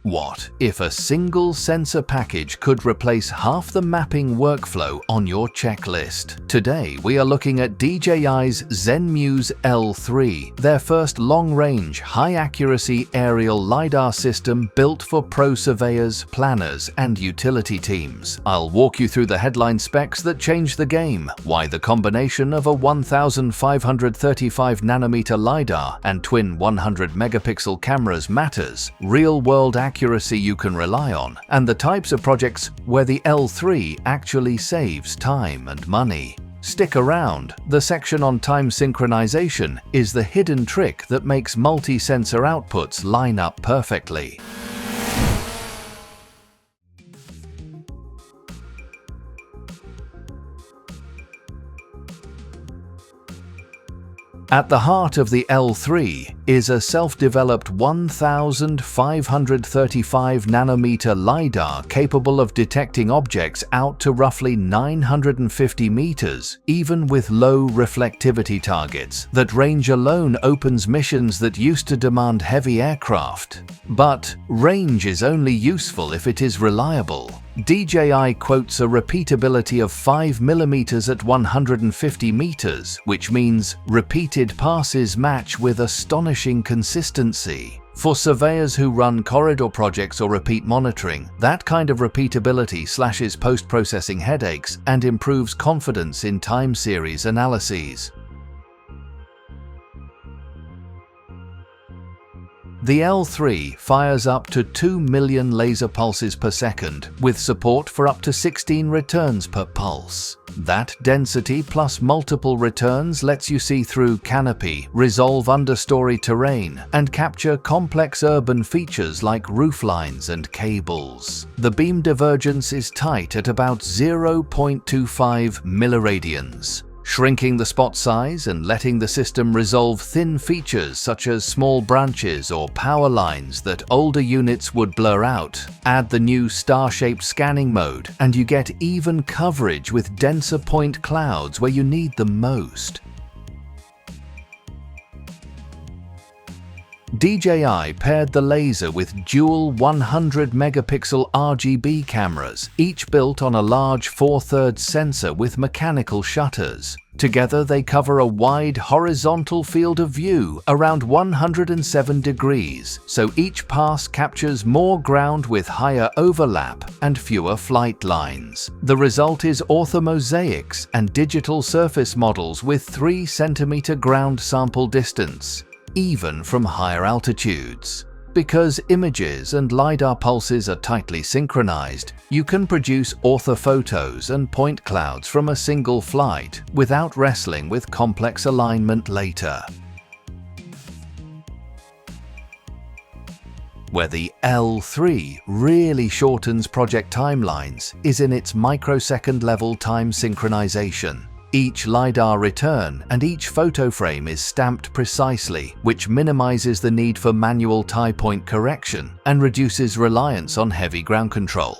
What if a single sensor package could replace half the mapping workflow on your checklist? Today, we are looking at DJI's Zenmuse L3, their first long-range, high-accuracy aerial LiDAR system built for pro surveyors, planners, and utility teams. I'll walk you through the headline specs that change the game, why the combination of a 1535nm LiDAR and twin 100-megapixel cameras matters, real-world accuracy you can rely on, and the types of projects where the L3 actually saves time and money. Stick around, the section on time synchronization is the hidden trick that makes multi-sensor outputs line up perfectly. At the heart of the L3 is a self-developed 1535nm LiDAR capable of detecting objects out to roughly 950 meters, even with low reflectivity targets. That range alone opens missions that used to demand heavy aircraft. But range is only useful if it is reliable. DJI quotes a repeatability of 5mm at 150 meters, which means repeated passes match with astonishing consistency. For surveyors who run corridor projects or repeat monitoring, that kind of repeatability slashes post-processing headaches and improves confidence in time series analyses. The L3 fires up to 2 million laser pulses per second, with support for up to 16 returns per pulse. That density plus multiple returns lets you see through canopy, resolve understory terrain, and capture complex urban features like rooflines and cables. The beam divergence is tight at about 0.25 milliradians, shrinking the spot size and letting the system resolve thin features such as small branches or power lines that older units would blur out. Add the new star-shaped scanning mode and you get even coverage with denser point clouds where you need them most. DJI paired the laser with dual 100-megapixel RGB cameras, each built on a large 4/3 sensor with mechanical shutters. Together they cover a wide horizontal field of view around 107 degrees, so each pass captures more ground with higher overlap and fewer flight lines. The result is orthomosaics and digital surface models with 3 centimeter ground sample distance, even from higher altitudes. Because images and LiDAR pulses are tightly synchronized, you can produce orthophotos and point clouds from a single flight without wrestling with complex alignment later. Where the L3 really shortens project timelines is in its microsecond level time synchronization. Each LiDAR return and each photo frame is stamped precisely, which minimizes the need for manual tie point correction and reduces reliance on heavy ground control.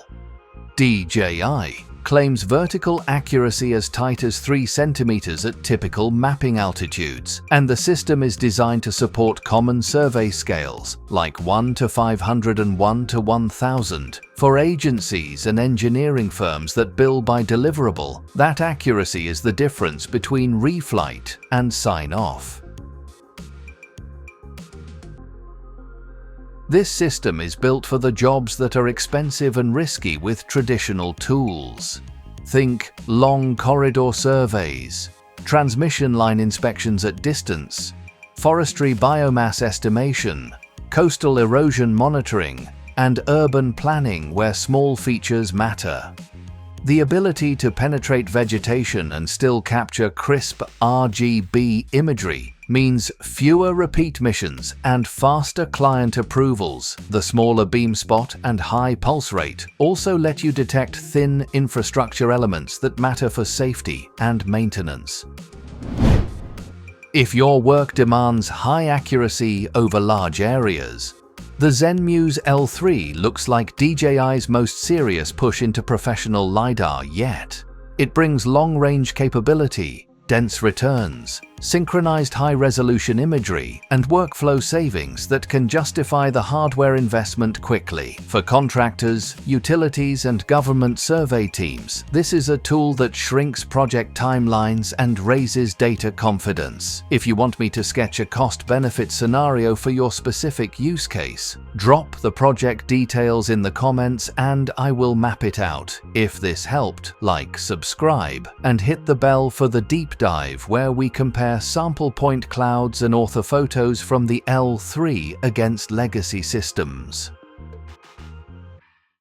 DJI claims vertical accuracy as tight as 3 centimeters at typical mapping altitudes, and the system is designed to support common survey scales like 1 to 500 and 1 to 1000. For agencies and engineering firms that bill by deliverable, that accuracy is the difference between reflight and sign-off. This system is built for the jobs that are expensive and risky with traditional tools. Think long corridor surveys, transmission line inspections at distance, forestry biomass estimation, coastal erosion monitoring, and urban planning where small features matter. The ability to penetrate vegetation and still capture crisp RGB imagery means fewer repeat missions and faster client approvals. The smaller beam spot and high pulse rate also let you detect thin infrastructure elements that matter for safety and maintenance. If your work demands high accuracy over large areas, the Zenmuse L3 looks like DJI's most serious push into professional LiDAR yet. It brings long-range capability, dense returns, synchronized high-resolution imagery, and workflow savings that can justify the hardware investment quickly. For contractors, utilities, and government survey teams, this is a tool that shrinks project timelines and raises data confidence. If you want me to sketch a cost-benefit scenario for your specific use case, drop the project details in the comments and I will map it out. If this helped, like, subscribe, and hit the bell for the deep dive where we compare sample point clouds and orthophotos from the L3 against legacy systems.